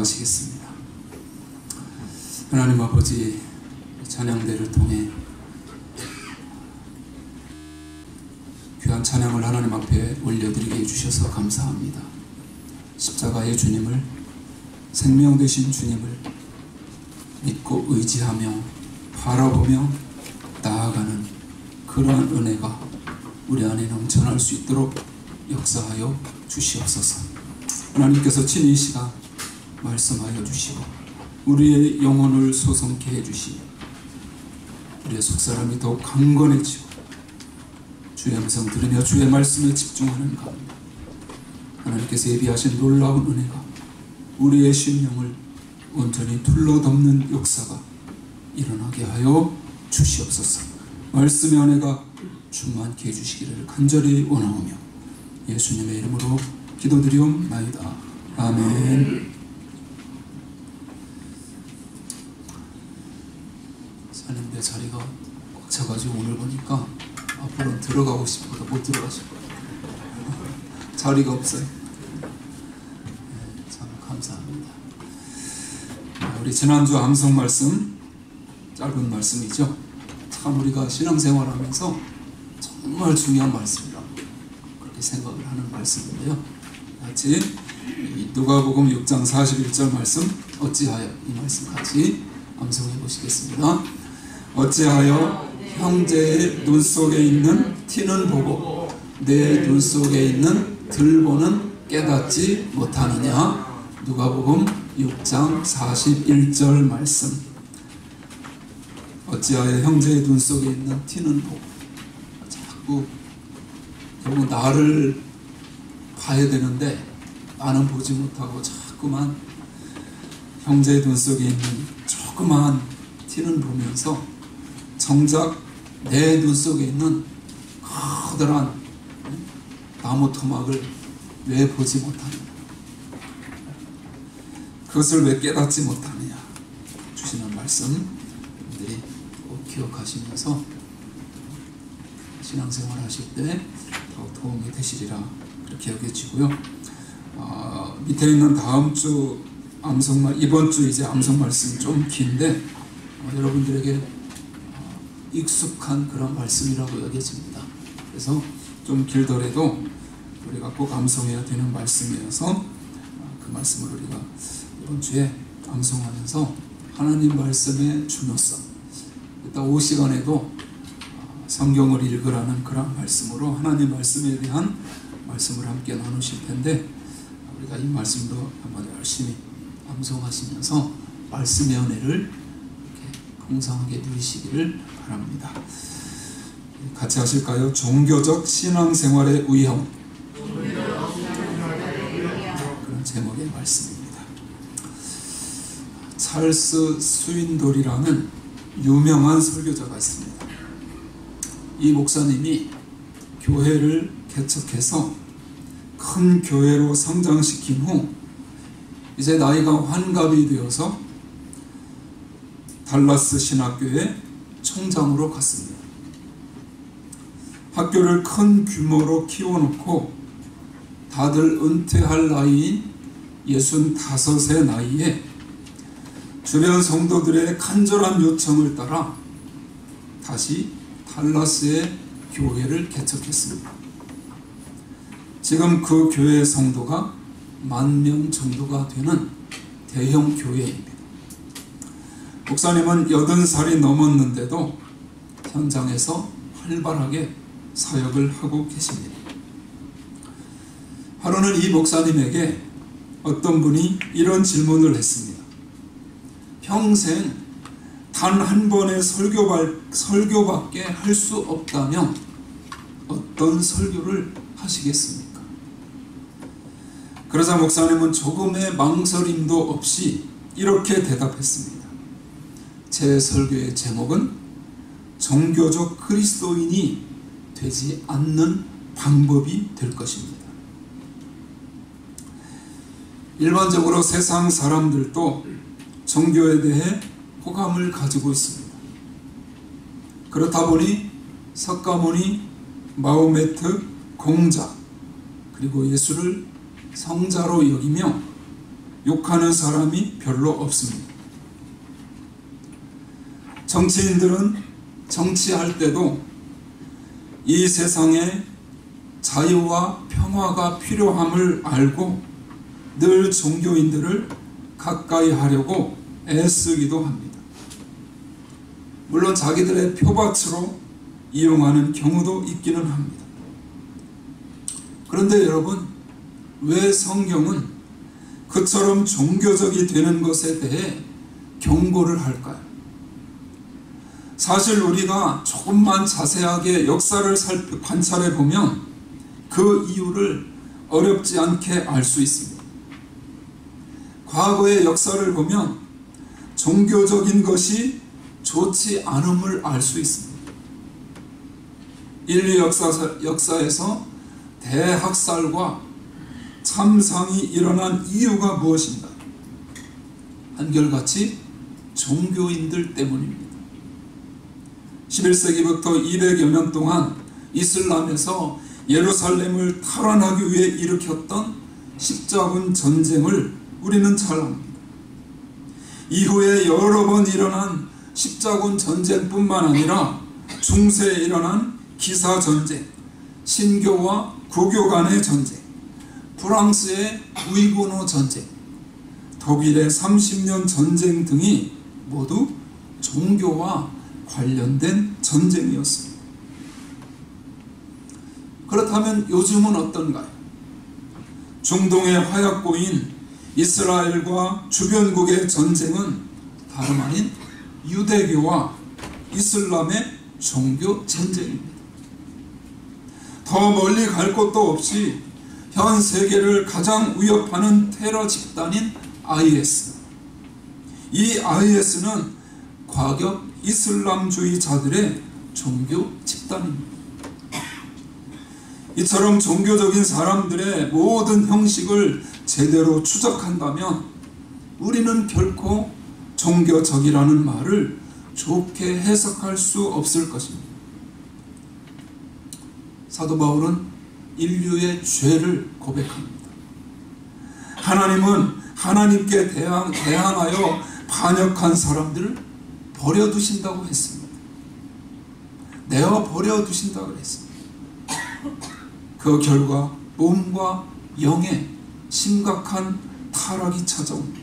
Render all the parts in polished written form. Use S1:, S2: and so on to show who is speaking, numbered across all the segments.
S1: 기도하시겠습니다. 하나님 아버지, 찬양대를 통해 귀한 찬양을 하나님 앞에 올려드리게 해주셔서 감사합니다. 십자가의 주님을, 생명 되신 주님을 믿고 의지하며 바라보며 나아가는 그러한 은혜가 우리 안에 넘쳐날 수 있도록 역사하여 주시옵소서. 하나님께서 친히 이 시간 말씀하여 주시고 우리의 영혼을 소성케 해주시고 우리의 속사람이 더욱 강건해지고 주의 음성 들으며 주의 말씀에 집중하는 가운데 하나님께서 예비하신 놀라운 은혜가 우리의 심령을 온전히 둘러덮는 역사가 일어나게 하여 주시옵소서. 말씀의 은혜가 충만케 해주시기를 간절히 원하오며 예수님의 이름으로 기도드리옵나이다. 아멘. 사는데 자리가 꽉 차가지고 오늘 보니까 앞으로 들어가고 싶어도 못 들어가실 거예요. 자리가 없어요. 참 감사합니다. 우리 지난주 암송 말씀, 짧은 말씀이죠. 참 우리가 신앙생활하면서 정말 중요한 말씀이라고 그렇게 생각을 하는 말씀인데요. 같이 누가복음 6장 41절 말씀, 어찌하여, 이 말씀 같이 암송해 보시겠습니다. 어찌하여 형제의 눈 속에 있는 티는 보고 내 눈 속에 있는 들보는 깨닫지 못하느냐. 누가복음 6장 41절 말씀. 어찌하여 형제의 눈 속에 있는 티는 보고, 자꾸 결국 나를 봐야 되는데 나는 보지 못하고 자꾸만 형제의 눈 속에 있는 조그만 티는 보면서 정작 내 눈 속에 있는 커다란 나무 토막을 왜 보지 못하느냐, 그것을 왜 깨닫지 못하느냐 주시는 말씀 여러분들이 꼭 기억하시면서 신앙생활 하실 때 더 도움이 되시리라 그렇게 여겨지고요. 밑에 있는 다음 주 암송말, 이번 주 이제 암송 말씀이 좀 긴데 여러분들에게 익숙한 그런 말씀이라고 여겨집니다. 그래서 좀 길더라도 우리가 꼭 암송해야 되는 말씀이어서 그 말씀을 우리가 이번 주에 암송하면서 하나님 말씀의 중요성, 이따 오후 시간에도 성경을 읽으라는 그런 말씀으로 하나님 말씀에 대한 말씀을 함께 나누실 텐데, 우리가 이 말씀도 한번 열심히 암송하시면서 말씀의 은혜를 이렇게 풍성하게 누리시기를 바랍니다. 같이 하실까요? 종교적 신앙생활의 위험, 그런 제목의 말씀입니다. 찰스 스윈돌이라는 유명한 설교자가 있습니다. 이 목사님이 교회를 개척해서 큰 교회로 성장시킨 후 이제 나이가 환갑이 되어서 달라스 신학교의 총장으로 갔습니다. 학교를 큰 규모로 키워놓고 다들 은퇴할 나이인 65의 나이에 주변 성도들의 간절한 요청을 따라 다시 달라스의 교회를 개척했습니다. 지금 그 교회의 성도가 10,000명 정도가 되는 대형 교회입니다. 목사님은 80살이 넘었는데도 현장에서 활발하게 사역을 하고 계십니다. 하루는 이 목사님에게 어떤 분이 이런 질문을 했습니다. 평생 단 한 번의 설교밖에 할 수 없다면 어떤 설교를 하시겠습니까? 그러자 목사님은 조금의 망설임도 없이 이렇게 대답했습니다. 제 설교의 제목은 종교적 그리스도인이 되지 않는 방법이 될 것입니다. 일반적으로 세상 사람들도 종교에 대해 호감을 가지고 있습니다. 그렇다 보니 석가모니, 마호메트, 공자, 그리고 예수를 성자로 여기며 욕하는 사람이 별로 없습니다. 정치인들은 정치할 때도 이 세상에 자유와 평화가 필요함을 알고 늘 종교인들을 가까이 하려고 애쓰기도 합니다. 물론 자기들의 표밭으로 이용하는 경우도 있기는 합니다. 그런데 여러분, 왜 성경은 그처럼 종교적이 되는 것에 대해 경고를 할까요? 사실 우리가 조금만 자세하게 역사를 관찰해 보면 그 이유를 어렵지 않게 알 수 있습니다. 과거의 역사를 보면 종교적인 것이 좋지 않음을 알 수 있습니다. 인류 역사에서 대학살과 삼상이 일어난 이유가 무엇인가? 한결같이 종교인들 때문입니다. 11세기부터 200여 년 동안 이슬람에서 예루살렘을 탈환하기 위해 일으켰던 십자군 전쟁을 우리는 잘 압니다. 이후에 여러 번 일어난 십자군 전쟁뿐만 아니라 중세에 일어난 기사전쟁, 신교와 구교 간의 전쟁, 프랑스의 우이고노 전쟁, 독일의 30년 전쟁 등이 모두 종교와 관련된 전쟁이었습니다. 그렇다면 요즘은 어떤가요? 중동의 화약고인 이스라엘과 주변국의 전쟁은 다름 아닌 유대교와 이슬람의 종교 전쟁입니다. 더 멀리 갈 곳도 없이 현 세계를 가장 위협하는 테러 집단인 IS. 이 IS는 과격 이슬람주의자들의 종교 집단입니다. 이처럼 종교적인 사람들의 모든 형식을 제대로 추적한다면 우리는 결코 종교적이라는 말을 좋게 해석할 수 없을 것입니다. 사도 바울은 인류의 죄를 고백합니다. 하나님은 하나님께 대항하여 반역한 사람들을 버려두신다고 했습니다. 내어 버려두신다고 했습니다. 그 결과 몸과 영에 심각한 타락이 찾아옵니다.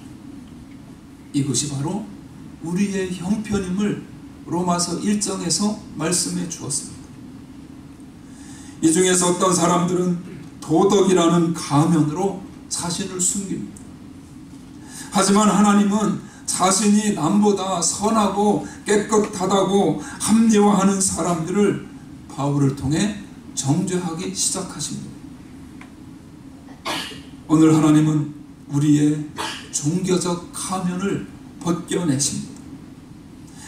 S1: 이것이 바로 우리의 형편임을 로마서 1장에서 말씀해 주었습니다. 이 중에서 어떤 사람들은 도덕이라는 가면으로 자신을 숨깁니다. 하지만 하나님은 자신이 남보다 선하고 깨끗하다고 합리화하는 사람들을 바울을 통해 정죄하기 시작하십니다. 오늘 하나님은 우리의 종교적 가면을 벗겨내십니다.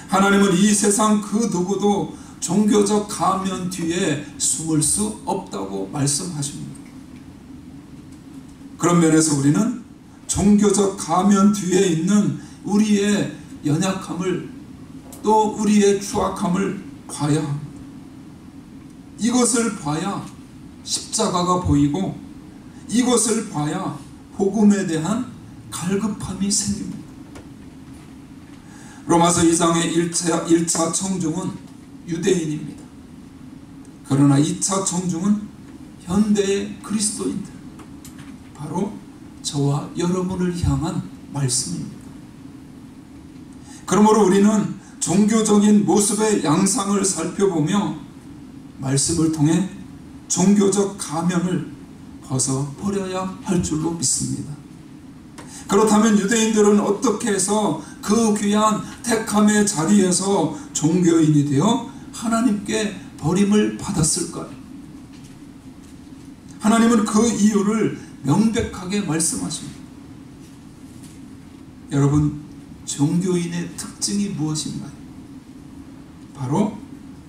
S1: 하나님은 이 세상 그 누구도 종교적 가면 뒤에 숨을 수 없다고 말씀하십니다. 그런 면에서 우리는 종교적 가면 뒤에 있는 우리의 연약함을 또 우리의 추악함을 봐야 합니다. 이것을 봐야 십자가가 보이고 이것을 봐야 복음에 대한 갈급함이 생깁니다. 로마서 2장의 1차 청중은 유대인입니다. 그러나 2차 청중은 현대의 그리스도인들, 바로 저와 여러분을 향한 말씀입니다. 그러므로 우리는 종교적인 모습의 양상을 살펴보며 말씀을 통해 종교적 가면을 벗어버려야 할 줄로 믿습니다. 그렇다면 유대인들은 어떻게 해서 그 귀한 택함의 자리에서 종교인이 되어 하나님께 버림을 받았을까요? 하나님은 그 이유를 명백하게 말씀하십니다. 여러분, 종교인의 특징이 무엇인가요? 바로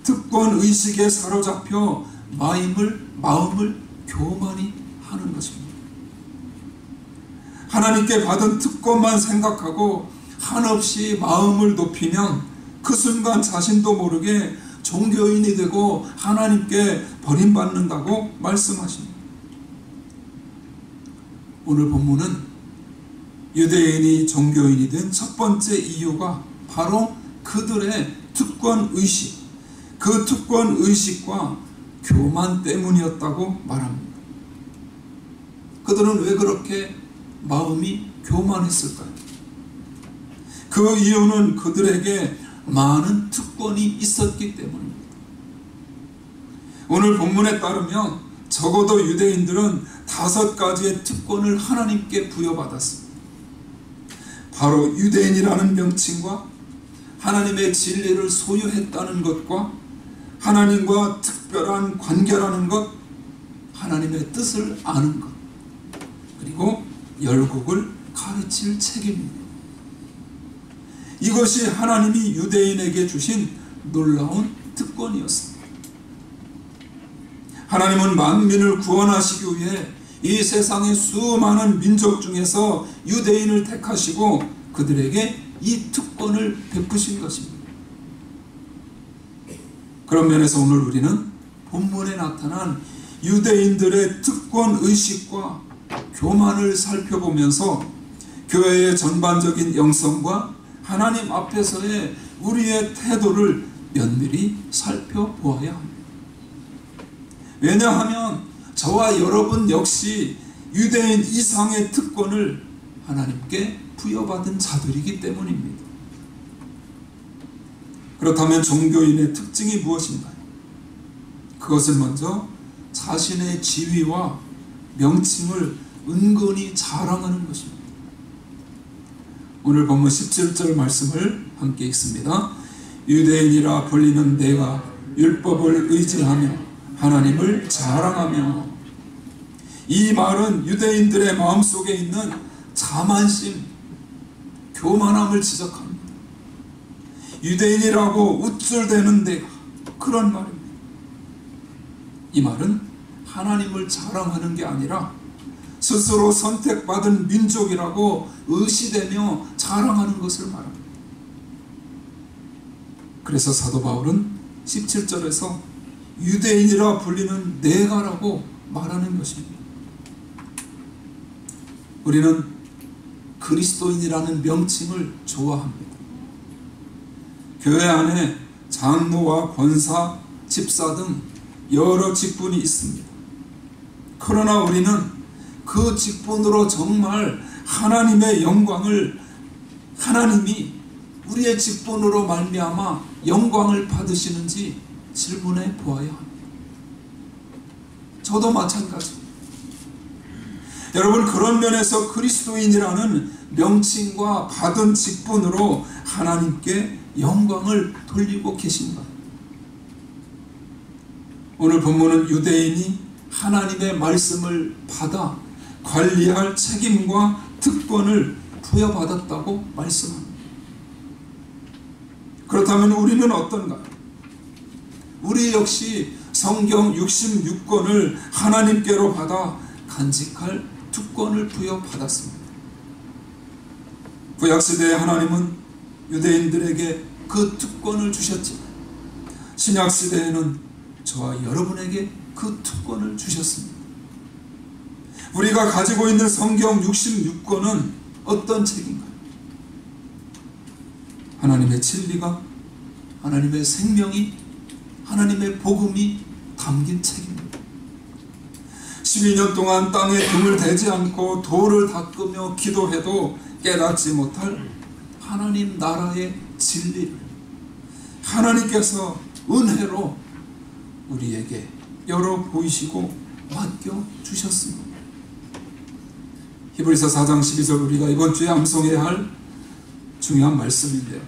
S1: 특권의식에 사로잡혀 마음을 교만히 하는 것입니다. 하나님께 받은 특권만 생각하고 한없이 마음을 높이면 그 순간 자신도 모르게 종교인이 되고 하나님께 버림받는다고 말씀하십니다. 오늘 본문은 유대인이 종교인이 된 첫 번째 이유가 바로 그들의 특권의식, 그 특권의식과 교만 때문이었다고 말합니다. 그들은 왜 그렇게 마음이 교만했을까요? 그 이유는 그들에게 많은 특권이 있었기 때문입니다. 오늘 본문에 따르면 적어도 유대인들은 5가지의 특권을 하나님께 부여받았습니다. 바로 유대인이라는 명칭과 하나님의 진리를 소유했다는 것과 하나님과 특별한 관계라는 것, 하나님의 뜻을 아는 것, 그리고 열국을 가르칠 책임입니다. 이것이 하나님이 유대인에게 주신 놀라운 특권이었습니다. 하나님은 만민을 구원하시기 위해 이 세상의 수많은 민족 중에서 유대인을 택하시고 그들에게 이 특권을 베푸신 것입니다. 그런 면에서 오늘 우리는 본문에 나타난 유대인들의 특권 의식과 교만을 살펴보면서 교회의 전반적인 영성과 하나님 앞에서의 우리의 태도를 면밀히 살펴보아야 합니다. 왜냐하면 저와 여러분 역시 유대인 이상의 특권을 하나님께 부여받은 자들이기 때문입니다. 그렇다면 종교인의 특징이 무엇인가요? 그것은 먼저 자신의 지위와 명칭을 은근히 자랑하는 것입니다. 오늘 본문 17절 말씀을 함께 읽습니다. 유대인이라 불리는 내가 율법을 의지하며 하나님을 자랑하며. 이 말은 유대인들의 마음속에 있는 자만심, 교만함을 지적합니다. 유대인이라고 우쭐대는 내가, 그런 말입니다. 이 말은 하나님을 자랑하는 게 아니라 스스로 선택받은 민족이라고 의시되며 자랑하는 것을 말합니다. 그래서 사도 바울은 17절에서 유대인이라 불리는 내가라고 말하는 것입니다. 우리는 그리스도인이라는 명칭을 좋아합니다. 교회 안에 장로와 권사, 집사 등 여러 직분이 있습니다. 그러나 우리는 그 직분으로 정말 하나님의 영광을, 하나님이 우리의 직분으로 말미암아 영광을 받으시는지 질문해 보아야 합니다. 저도 마찬가지입니다. 여러분, 그런 면에서 그리스도인이라는 명칭과 받은 직분으로 하나님께 영광을 돌리고 계신가? 오늘 본문은 유대인이 하나님의 말씀을 받아 관리할 책임과 특권을 부여받았다고 말씀합니다. 그렇다면 우리는 어떤가요? 우리 역시 성경 66권을 하나님께로 받아 간직할 특권을 부여받았습니다. 구약시대에 하나님은 유대인들에게 그 특권을 주셨지만 신약시대에는 저와 여러분에게 그 특권을 주셨습니다. 우리가 가지고 있는 성경 66권은 어떤 책인가요? 하나님의 진리가, 하나님의 생명이, 하나님의 복음이 담긴 책입니다. 12년 동안 땅에 등을 대지 않고 돌을 닦으며 기도해도 깨닫지 못할 하나님 나라의 진리를 하나님께서 은혜로 우리에게 열어 보이시고 맡겨주셨습니다. 히브리서 4장 12절 우리가 이번 주에 암송해야 할 중요한 말씀인데요.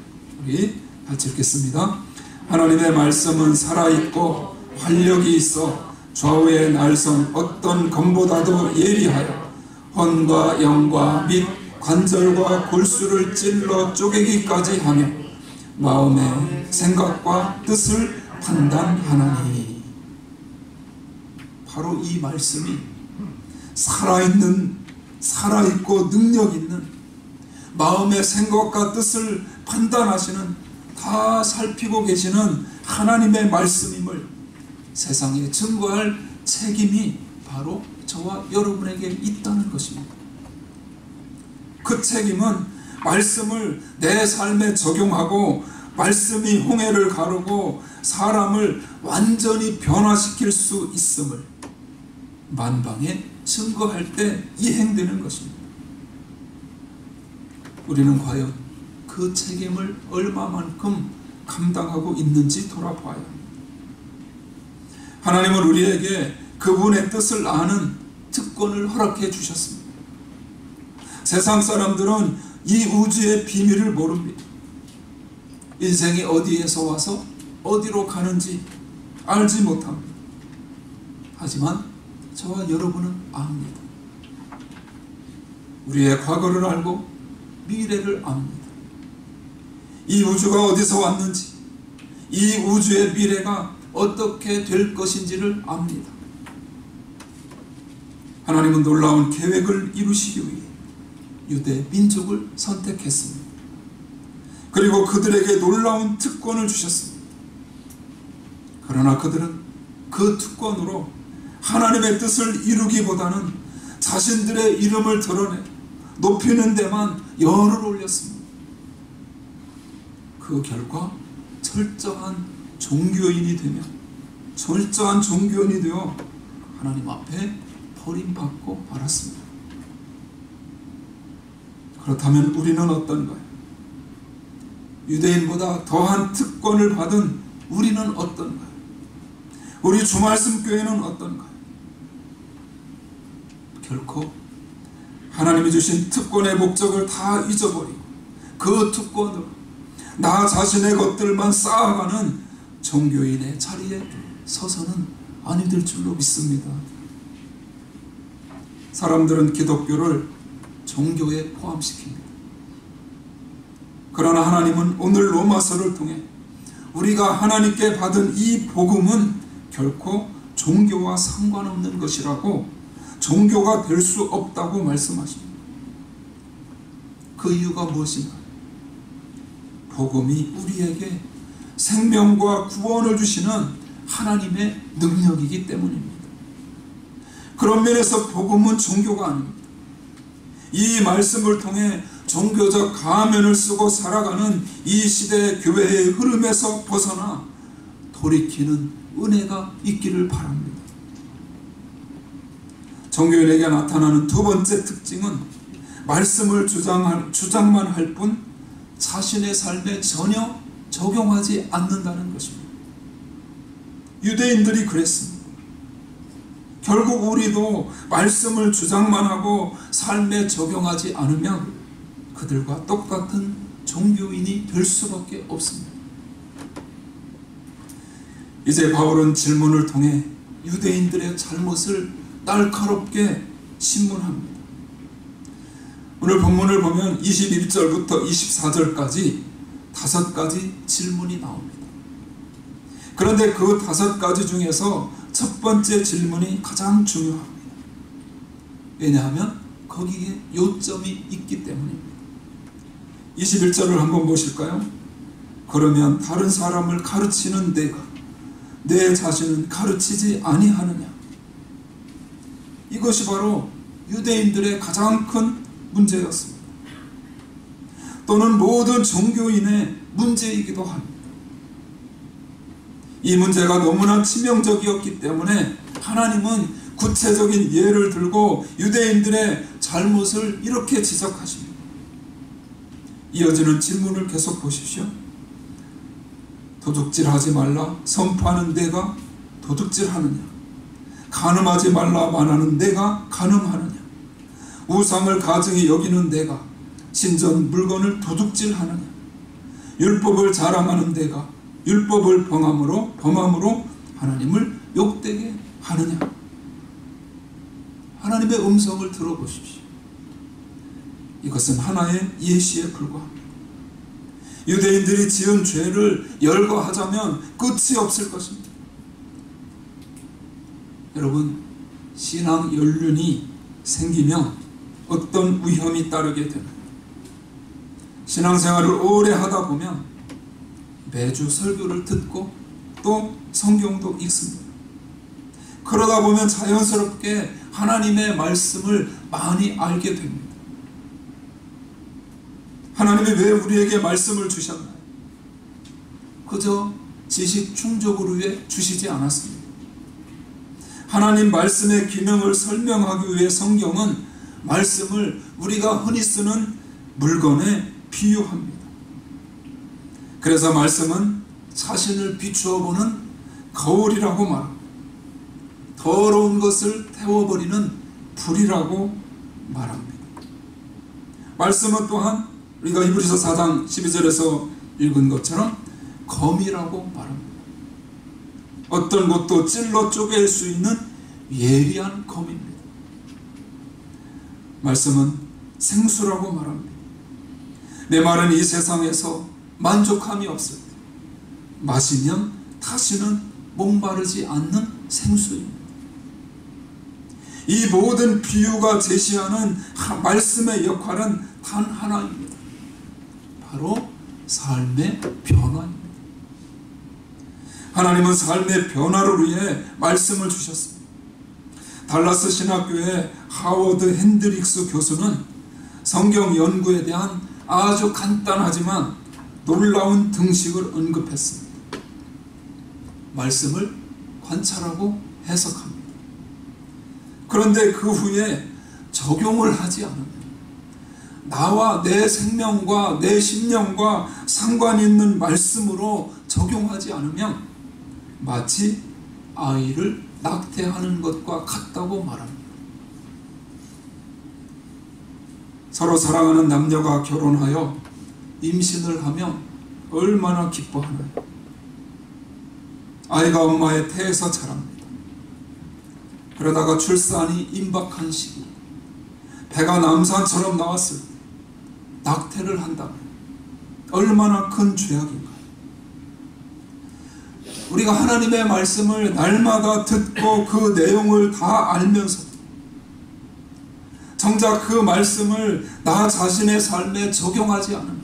S1: 우리 같이 읽겠습니다. 하나님의 말씀은 살아있고 활력이 있어 좌우의 날선 어떤 검보다도 예리하여 혼과 영과 및 관절과 골수를 찔러 쪼개기까지 하며 마음의 생각과 뜻을 판단하나니. 바로 이 말씀이 살아있고 능력 있는 마음의 생각과 뜻을 판단하시는, 다 살피고 계시는 하나님의 말씀임을 세상에 증거할 책임이 바로 저와 여러분에게 있다는 것입니다. 그 책임은 말씀을 내 삶에 적용하고 말씀이 홍해를 가르고 사람을 완전히 변화시킬 수 있음을 만방에 증거할 때 이행되는 것입니다. 우리는 과연 그 책임을 얼마만큼 감당하고 있는지 돌아봐야 합니다. 하나님은 우리에게 그분의 뜻을 아는 특권을 허락해 주셨습니다. 세상 사람들은 이 우주의 비밀을 모릅니다. 인생이 어디에서 와서 어디로 가는지 알지 못합니다. 하지만 저와 여러분은 압니다. 우리의 과거를 알고 미래를 압니다. 이 우주가 어디서 왔는지, 이 우주의 미래가 어떻게 될 것인지를 압니다. 하나님은 놀라운 계획을 이루시기 위해 유대 민족을 선택했습니다. 그리고 그들에게 놀라운 특권을 주셨습니다. 그러나 그들은 그 특권으로 하나님의 뜻을 이루기보다는 자신들의 이름을 드러내 높이는 데만 열을 올렸습니다. 그 결과 철저한 종교인이 되어 하나님 앞에 버림받고 말았습니다. 그렇다면 우리는 어떤가요? 유대인보다 더한 특권을 받은 우리는 어떤가요? 우리 주말씀 교회는 어떤가요? 결코 하나님이 주신 특권의 목적을 다 잊어버리고 그 특권으로 나 자신의 것들만 쌓아가는 종교인의 자리에 서서는 아니 될 줄로 믿습니다. 사람들은 기독교를 종교에 포함시킵니다. 그러나 하나님은 오늘 로마서를 통해 우리가 하나님께 받은 이 복음은 결코 종교와 상관없는 것이라고, 종교가 될 수 없다고 말씀하십니다. 그 이유가 무엇인가? 복음이 우리에게 생명과 구원을 주시는 하나님의 능력이기 때문입니다. 그런 면에서 복음은 종교가 아닙니다. 이 말씀을 통해 종교적 가면을 쓰고 살아가는 이 시대의 교회의 흐름에서 벗어나 돌이키는 은혜가 있기를 바랍니다. 종교인에게 나타나는 두 번째 특징은 말씀을 주장만 할 뿐 자신의 삶에 전혀 적용하지 않는다는 것입니다. 유대인들이 그랬습니다. 결국 우리도 말씀을 주장만 하고 삶에 적용하지 않으면 그들과 똑같은 종교인이 될 수밖에 없습니다. 이제 바울은 질문을 통해 유대인들의 잘못을 날카롭게 신문합니다. 오늘 본문을 보면 21절부터 24절까지 5가지 질문이 나옵니다. 그런데 그 5가지 중에서 첫 번째 질문이 가장 중요합니다. 왜냐하면 거기에 요점이 있기 때문입니다. 21절을 한번 보실까요? 그러면 다른 사람을 가르치는 내가 내 자신은 가르치지 아니하느냐? 이것이 바로 유대인들의 가장 큰 문제였습니다. 또는 모든 종교인의 문제이기도 합니다. 이 문제가 너무나 치명적이었기 때문에 하나님은 구체적인 예를 들고 유대인들의 잘못을 이렇게 지적하십니다. 이어지는 질문을 계속 보십시오. 도둑질하지 말라 선포하는 내가 도둑질하느냐? 간음하지 말라 말하는 내가 간음하느냐? 우상을 가증히 여기는 내가 신전 물건을 도둑질하느냐? 율법을 자랑하는 내가 율법을 범함으로 하나님을 욕되게 하느냐? 하나님의 음성을 들어보십시오. 이것은 하나의 예시에 불과합니다. 유대인들이 지은 죄를 열거하자면 끝이 없을 것입니다. 여러분, 신앙 연륜이 생기면 어떤 위험이 따르게 되나요? 신앙생활을 오래 하다 보면 매주 설교를 듣고 또 성경도 읽습니다. 그러다 보면 자연스럽게 하나님의 말씀을 많이 알게 됩니다. 하나님이 왜 우리에게 말씀을 주셨나요? 그저 지식 충족을 위해 주시지 않았습니다. 하나님 말씀의 기능을 설명하기 위해 성경은 말씀을 우리가 흔히 쓰는 물건에 비유합니다. 그래서 말씀은 자신을 비추어 보는 거울이라고 말합니다. 더러운 것을 태워버리는 불이라고 말합니다. 말씀은 또한 우리가 히브리서 4장 12절에서 읽은 것처럼 검이라고 말합니다. 어떤 것도 찔러 쪼갤 수 있는 예리한 검입니다. 말씀은 생수라고 말합니다. 내 말은 이 세상에서 만족함이 없을 때 마시면 다시는 목마르지 않는 생수입니다. 이 모든 비유가 제시하는 말씀의 역할은 단 하나입니다. 바로 삶의 변화입니다. 하나님은 삶의 변화를 위해 말씀을 주셨습니다. 달라스 신학교의 하워드 핸드릭스 교수는 성경 연구에 대한 아주 간단하지만 놀라운 등식을 언급했습니다. 말씀을 관찰하고 해석합니다. 그런데 그 후에 적용을 하지 않으면, 나와 내 생명과 내 심령과 상관 있는 말씀으로 적용하지 않으면 마치 아이를 낙태하는 것과 같다고 말합니다. 서로 사랑하는 남녀가 결혼하여 임신을 하면 얼마나 기뻐하나요? 아이가 엄마의 태에서 자랍니다. 그러다가 출산이 임박한 시기, 배가 남산처럼 나왔을 때 낙태를 한다면 얼마나 큰 죄악인가요? 우리가 하나님의 말씀을 날마다 듣고 그 내용을 다 알면서 정작 그 말씀을 나 자신의 삶에 적용하지 않으면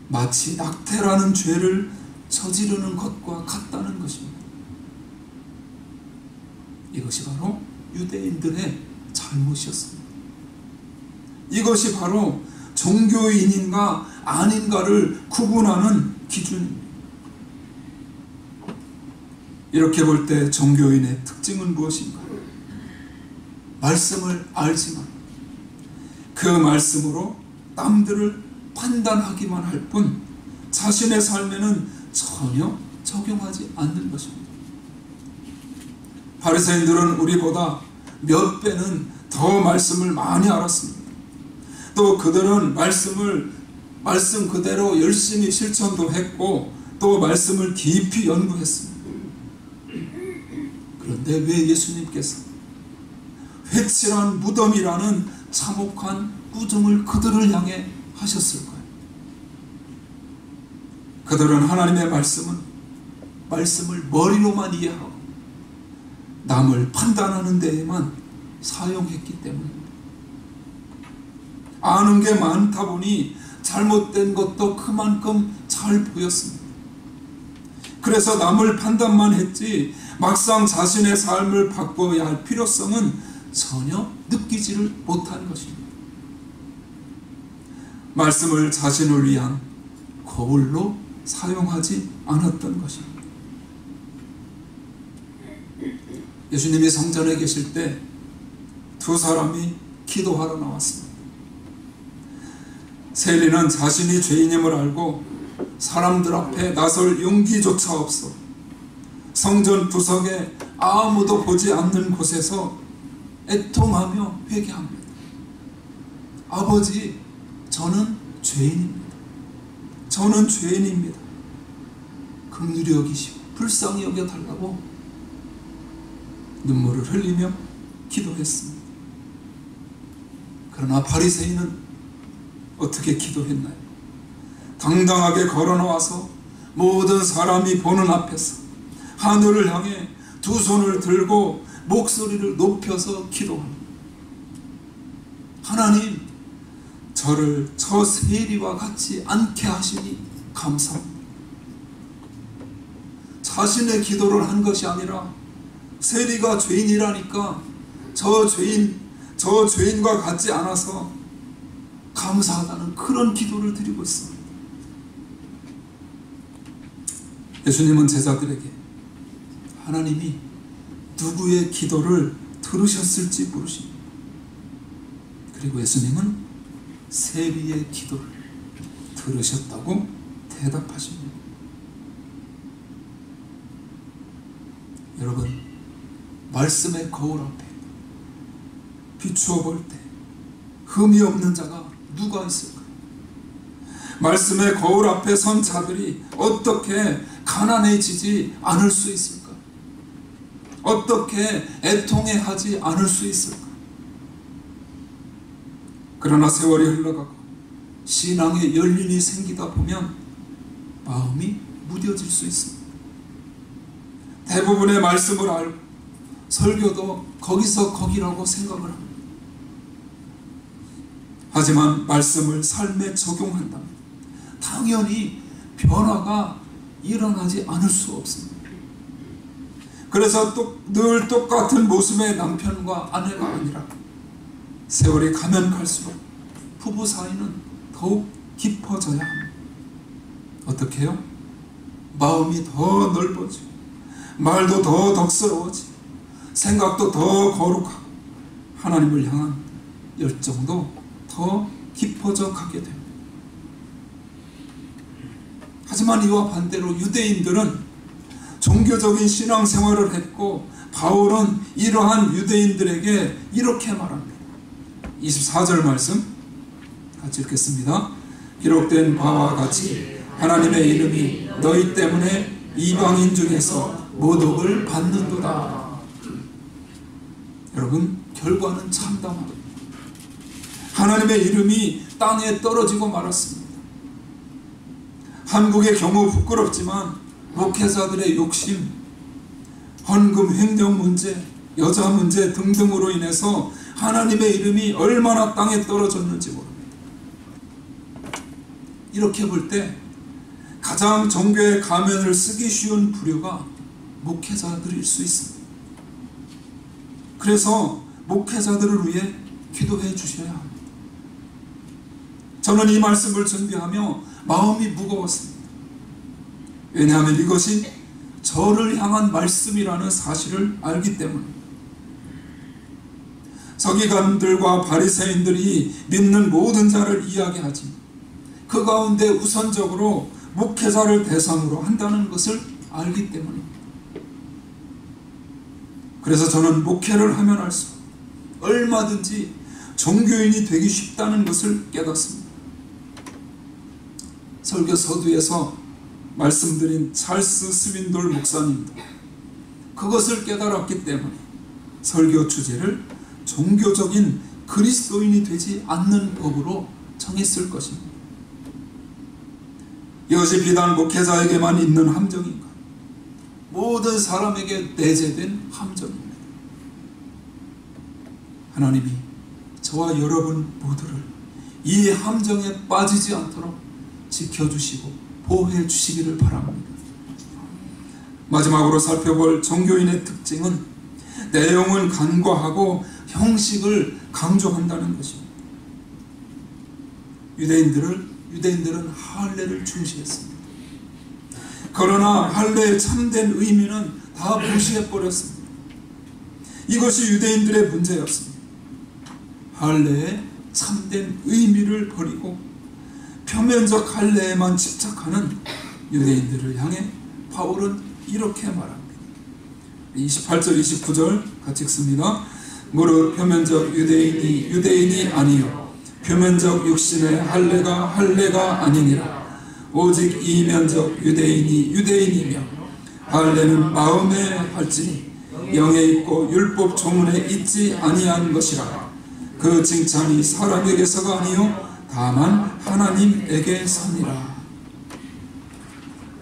S1: 마치 낙태라는 죄를 저지르는 것과 같다는 것입니다. 이것이 바로 유대인들의 잘못이었습니다. 이것이 바로 종교인인가 아닌가를 구분하는 기준입니다. 이렇게 볼 때 종교인의 특징은 무엇인가요? 말씀을 알지만 그 말씀으로 남들을 판단하기만 할 뿐 자신의 삶에는 전혀 적용하지 않는 것입니다. 바리새인들은 우리보다 몇 배는 더 말씀을 많이 알았습니다. 또 그들은 말씀 그대로 열심히 실천도 했고 또 말씀을 깊이 연구했습니다. 그런데 왜 예수님께서 회칠한 무덤이라는 참혹한 꾸중을 그들을 향해 하셨을까요? 그들은 하나님의 말씀을 머리로만 이해하고 남을 판단하는 데에만 사용했기 때문입니다. 아는 게 많다 보니 잘못된 것도 그만큼 잘 보였습니다. 그래서 남을 판단만 했지 막상 자신의 삶을 바꿔야 할 필요성은 전혀 느끼지를 못한 것입니다. 말씀을 자신을 위한 거울로 사용하지 않았던 것입니다. 예수님이 성전에 계실 때 두 사람이 기도하러 나왔습니다. 세리는 자신이 죄인임을 알고 사람들 앞에 나설 용기조차 없어 성전 구석에 아무도 보지 않는 곳에서 애통하며 회개합니다. 아버지, 저는 죄인입니다. 저는 죄인입니다. 긍휼히 여기시고 불쌍히 여겨달라고 눈물을 흘리며 기도했습니다. 그러나 바리새인은 어떻게 기도했나요? 당당하게 걸어나와서 모든 사람이 보는 앞에서 하늘을 향해 두 손을 들고 목소리를 높여서 기도합니다. 하나님, 저를 저 세리와 같이 않게 하시니 감사합니다. 자신의 기도를 한 것이 아니라 세리가 죄인이라니까 저 죄인과 같지 않아서 감사하다는 그런 기도를 드리고 있습니다. 예수님은 제자들에게 하나님이 누구의 기도를 들으셨을지 모르십니다. 그리고 예수님은 세리의 기도를 들으셨다고 대답하십니다. 여러분, 말씀의 거울 앞에 비추어 볼 때 흠이 없는 자가 누가 있을까요? 말씀의 거울 앞에 선 자들이 어떻게 가난해지지 않을 수 있을까요? 어떻게 애통해하지 않을 수 있을까요? 그러나 세월이 흘러가고 신앙의 열린이 생기다 보면 마음이 무뎌질 수 있습니다. 대부분의 말씀을 알고 설교도 거기서 거기라고 생각을 합니다. 하지만 말씀을 삶에 적용한다면 당연히 변화가 일어나지 않을 수 없습니다. 그래서 또 늘 똑같은 모습의 남편과 아내가 아니라 세월이 가면 갈수록 부부 사이는 더욱 깊어져야 합니다. 어떻게 해요? 마음이 더 넓어지고 말도 더 덕스러워지고 생각도 더 거룩하고 하나님을 향한 열정도 더 깊어져 가게 됩니다. 하지만 이와 반대로 유대인들은 종교적인 신앙생활을 했고 바울은 이러한 유대인들에게 이렇게 말합니다. 24절 말씀 같이 읽겠습니다. 기록된 바와 같이 하나님의 이름이 너희 때문에 이방인 중에서 모독을 받는도다. 여러분, 결과는 참담합니다. 하나님의 이름이 땅에 떨어지고 말았습니다. 한국의 경우 부끄럽지만 목회자들의 욕심, 헌금 횡령 문제, 여자 문제 등등으로 인해서 하나님의 이름이 얼마나 땅에 떨어졌는지 모릅니다. 이렇게 볼 때 가장 종교의 가면을 쓰기 쉬운 부류가 목회자들일 수 있습니다. 그래서 목회자들을 위해 기도해 주셔야 합니다. 저는 이 말씀을 준비하며 마음이 무거웠습니다. 왜냐하면 이것이 저를 향한 말씀이라는 사실을 알기 때문입니다. 서기관들과 바리새인들이 믿는 모든 자를 이야기하지 그 가운데 우선적으로 목회자를 대상으로 한다는 것을 알기 때문입니다. 그래서 저는 목회를 하면 할수록 얼마든지 종교인이 되기 쉽다는 것을 깨닫습니다. 설교 서두에서 말씀드린 찰스 스윈돌 목사님도 그것을 깨달았기 때문에 설교 주제를 종교적인 그리스도인이 되지 않는 법으로 정했을 것입니다. 이것이 비단 목회자에게만 있는 함정인가? 모든 사람에게 내재된 함정입니다. 하나님이 저와 여러분 모두를 이 함정에 빠지지 않도록 지켜주시고 보호해 주시기를 바랍니다. 마지막으로 살펴볼 종교인의 특징은 내용은 간과하고 형식을 강조한다는 것입니다. 유대인들은 할례를 중시했습니다. 그러나 할례의 참된 의미는 다 무시해버렸습니다. 이것이 유대인들의 문제였습니다. 할례의 참된 의미를 버리고 표면적 할례에만 집착하는 유대인들을 향해 바울은 이렇게 말합니다. 28절 29절 같이 읽습니다. 무릇 표면적 유대인이 아니요 표면적 육신의 할례가 아니니라. 오직 이면적 유대인이 유대인이며 할례는 마음에 할지니 영에 있고 율법 조문에 있지 아니한 것이라. 그 칭찬이 사람에게서가 아니요 다만 하나님에게서니라.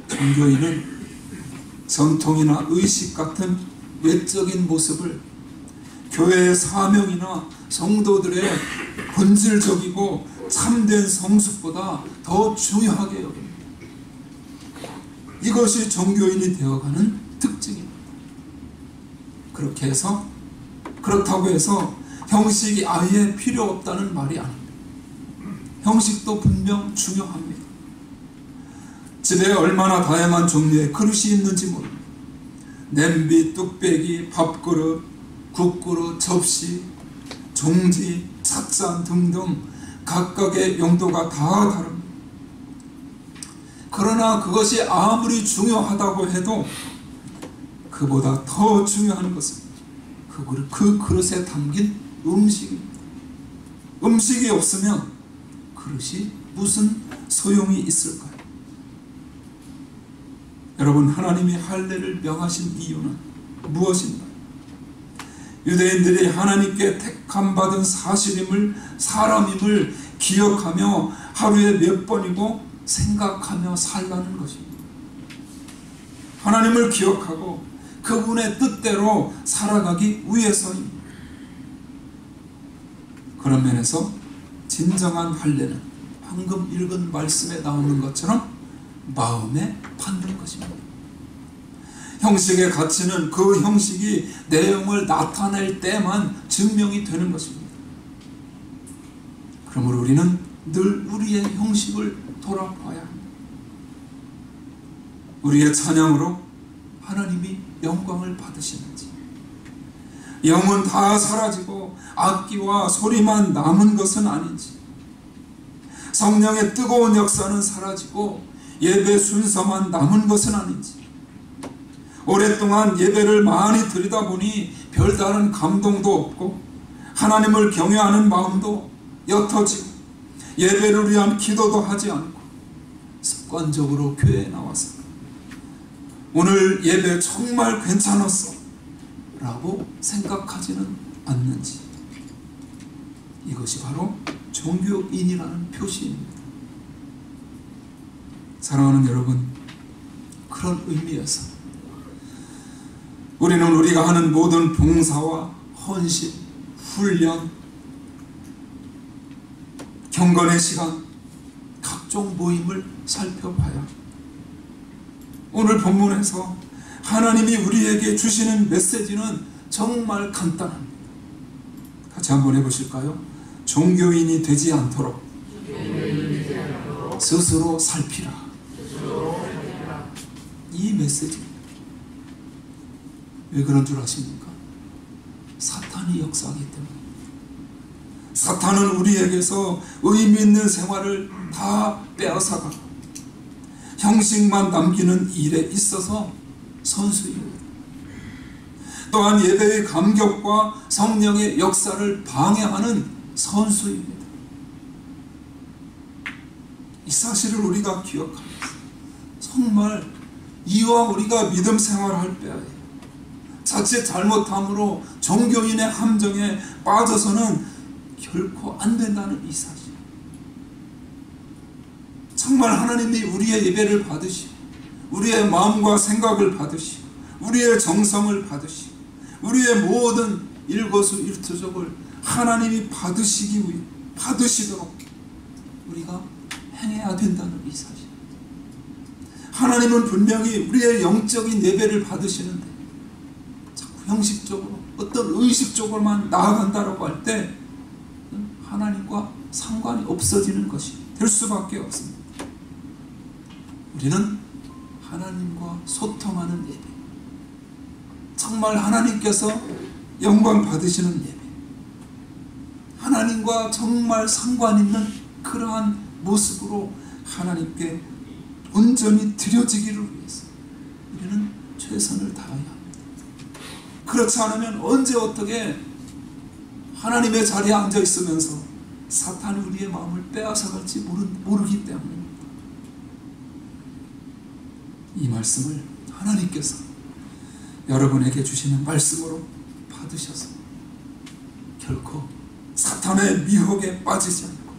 S1: 종교인은 전통이나 의식 같은 외적인 모습을 교회의 사명이나 성도들의 본질적이고 참된 성숙보다 더 중요하게 여깁니다. 이것이 종교인이 되어가는 특징입니다. 그렇다고 해서 형식이 아예 필요 없다는 말이 아닙니다. 형식도 분명 중요합니다. 집에 얼마나 다양한 종류의 그릇이 있는지 모릅니다. 냄비, 뚝배기, 밥그릇, 국그릇, 접시, 종지, 찻잔 등등 각각의 용도가 다 다릅니다. 그러나 그것이 아무리 중요하다고 해도 그보다 더 중요한 것은 그 그릇에 담긴 음식입니다. 음식이 없으면 그릇이 무슨 소용이 있을까요? 여러분, 하나님이 할례를 명하신 이유는 무엇인가요? 유대인들이 하나님께 택함받은 사람임을 기억하며 하루에 몇 번이고 생각하며 살라는 것입니다. 하나님을 기억하고 그분의 뜻대로 살아가기 위해서입니다. 그런 면에서 진정한 할례는 방금 읽은 말씀에 나오는 것처럼 마음에 받는 것입니다. 형식의 가치는 그 형식이 내용을 나타낼 때만 증명이 되는 것입니다. 그러므로 우리는 늘 우리의 형식을 돌아봐야 합니다. 우리의 찬양으로 하나님이 영광을 받으시는지, 영은 다 사라지고 악기와 소리만 남은 것은 아닌지, 성령의 뜨거운 역사는 사라지고 예배 순서만 남은 것은 아닌지, 오랫동안 예배를 많이 드리다 보니 별다른 감동도 없고 하나님을 경외하는 마음도 옅어지고 예배를 위한 기도도 하지 않고 습관적으로 교회에 나와서 오늘 예배 정말 괜찮았어 라고 생각하지는 않는지, 이것이 바로 종교인이라는 표시입니다. 사랑하는 여러분, 그런 의미에서 우리는 우리가 하는 모든 봉사와 헌신, 훈련, 경건의 시간, 각종 모임을 살펴봐야 오늘 본문에서 하나님이 우리에게 주시는 메시지는 정말 간단합니다. 같이 한번 해보실까요? 종교인이 되지 않도록 스스로 살피라. 이 메시지입니다. 왜 그런 줄 아십니까? 사탄이 역사하기 때문에. 사탄은 우리에게서 의미 있는 생활을 다 빼앗아가고 형식만 남기는 일에 있어서 선수입니다. 또한 예배의 감격과 성령의 역사를 방해하는 선수입니다. 이 사실을 우리가 기억하면서 정말 이와 우리가 믿음 생활할 때에 자칫 잘못함으로 종교인의 함정에 빠져서는 결코 안 된다는 이 사실. 정말 하나님이 우리의 예배를 받으시고 우리의 마음과 생각을 받으시고 우리의 정성을 받으시고 우리의 모든 일거수일투족을 하나님이 받으시도록 우리가 행해야 된다는 이 사실. 하나님은 분명히 우리의 영적인 예배를 받으시는데 형식적으로 어떤 의식적으로만 나아간다고 할 때 하나님과 상관이 없어지는 것이 될 수밖에 없습니다. 우리는 하나님과 소통하는 예배, 정말 하나님께서 영광 받으시는 예배, 하나님과 정말 상관 있는 그러한 모습으로 하나님께 온전히 드려지기를 위해서 우리는 최선을 다해야 합니다. 그렇지 않으면 언제 어떻게 하나님의 자리에 앉아 있으면서 사탄이 우리의 마음을 빼앗아갈지 모르기 때문입니다. 이 말씀을 하나님께서 여러분에게 주시는 말씀으로 받으셔서 결코 사탄의 미혹에 빠지지 않고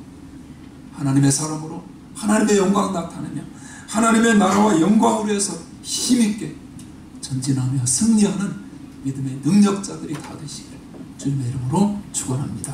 S1: 하나님의 사람으로 하나님의 영광 나타내며 하나님의 나라와 영광을 위해서 힘있게 전진하며 승리하는 믿음의 능력자들이 다 되시길 주님의 이름으로 축원합니다.